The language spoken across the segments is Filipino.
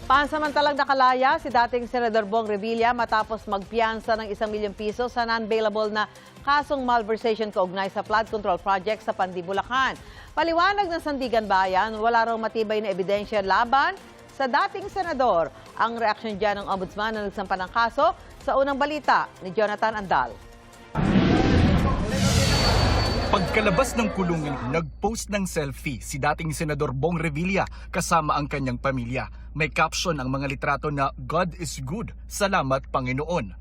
Pansamantalang nakalaya si dating Senador Bong Revilla matapos magpiyansa ng 1 milyong piso sa non-bailable na kasong malversation kaugnay sa flood control project sa Pandi, Bulacan. Paliwanag ng Sandigan Bayan, wala raw matibay na ebidensya laban sa dating senador. Ang reaksyon dyan ng ombudsman na nagsampa ng kaso sa unang balita ni Jonathan Andal. Pagkalabas ng kulungan, nag-post ng selfie si dating Senador Bong Revilla kasama ang kanyang pamilya. May caption ang mga litrato na God is good, salamat Panginoon.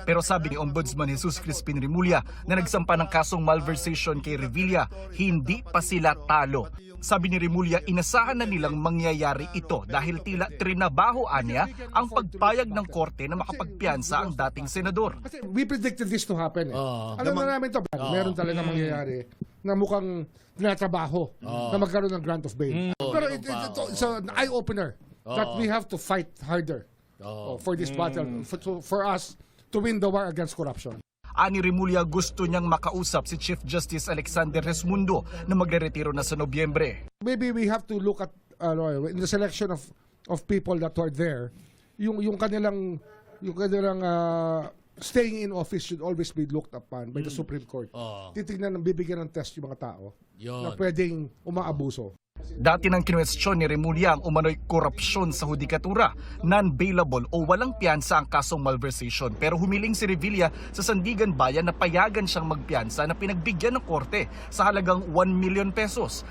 Pero sabi ni Ombudsman Jesus Crispin Remulla na nagsampa ng kasong malversation kay Revilla, hindi pa sila talo. Sabi ni Remulla, inasahan na nilang mangyayari ito dahil tila trinabahoan niya ang pagpayag ng korte na makapagpiyansa ang dating senador. Kasi we predicted this to happen. Alam na namin ito, meron talaga mangyayari na mukhang tinatrabaho na magkaroon ng grant of bail. Pero it's an eye-opener that we have to fight harder for this battle, for us to win the war against corruption. Ani Remulla, gusto niyang makausap si Chief Justice Alexander Resmundo na magre-retiro na sa Nobyembre. Maybe we have to look at in the selection of people that are there, yung kanilang staying in office should always be looked upon by the Supreme Court. Titignan ng bibigyan ng test yung mga tao na pwedeng umaabuso. Dati nang kinwestiyon ni Remulla ang umano'y korupsyon sa hudikatura, non-bailable o walang piyansa ang kasong malversation. Pero humiling si Revilla sa Sandigan Bayan na payagan siyang magpiyansa na pinagbigyan ng korte sa halagang 1 million pesos.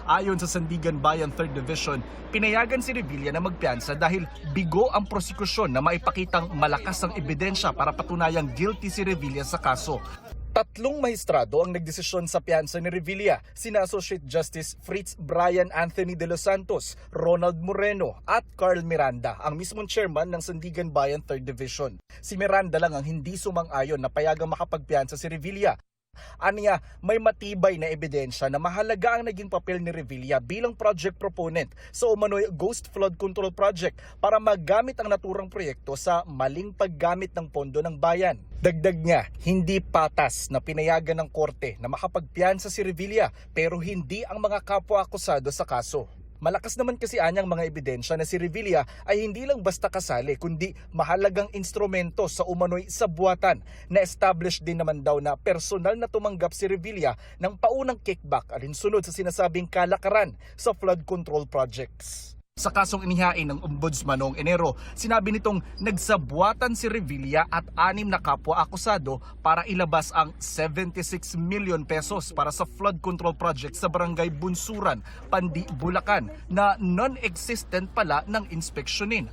Ayon sa Sandigan Bayan 3rd Division, pinayagan si Revilla na magpiyansa dahil bigo ang prosekusyon na maipakitang malakas ang ebidensya para patunayang guilty si Revilla sa kaso. 3 maestrado ang nagdesisyon sa piyansa ni Revilla, sina Associate Justice Fritz Brian Anthony de los Santos, Ronald Moreno at Carl Miranda, ang mismong chairman ng Sandigan Bayan 3rd Division. Si Miranda lang ang hindi sumang-ayon na payagang makapagpiyansa si Revilla. Aniya, may matibay na ebidensya na mahalaga ang naging papel ni Revilla bilang project proponent sa umano'y Ghost Flood Control Project para magamit ang naturang proyekto sa maling paggamit ng pondo ng bayan. Dagdag niya, hindi patas na pinayagan ng korte na makapagpiyansa si Revilla pero hindi ang mga kapwa-akusado sa kaso. Malakas naman kasi anyang mga ebidensya na si Revilla ay hindi lang basta kasali kundi mahalagang instrumento sa umano'y sabuatan na established din naman daw na personal na tumanggap si Revilla ng paunang kickback alinsunod sa sinasabing kalakaran sa flood control projects. Sa kasong inihain ng Ombudsman noong Enero, sinabi nitong nagsabuatan si Revilla at 6 na kapwa-akusado para ilabas ang 76 million pesos para sa flood control project sa Barangay Bunsuran, Pandi, Bulacan na non-existent pala ng inspeksyonin.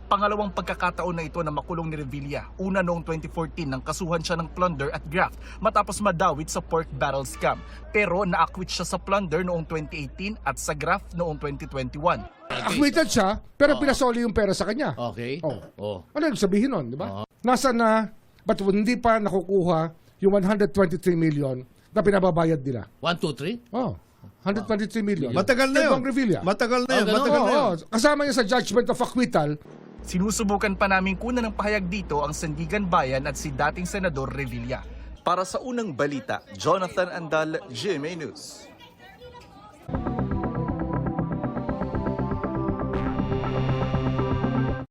Pangalawang pagkakataon na ito na makulong ni Revilla. Una noong 2014 nang kasuhan siya ng plunder at graft matapos madawit sa pork barrel scam. Pero na-acquit siya sa plunder noong 2018 at sa graft noong 2021. Acquitted siya, pero pinasoli yung pera sa kanya. Okay. Ano yung sabihin nun, di ba? Nasa na, but hindi pa nakukuha yung 123 million na pinababayad nila. 1, 2, 3? 123 million. Matagal na Kay yun. Bong Revilla. Matagal na yun. ganun. Matagal na yun. Kasama niya sa judgment of acquittal. Sinusubukan pa namin kunan ng pahayag dito ang Sandigan Bayan at si dating Senador Revilla. Para sa unang balita, Jonathan Andal, GMA News.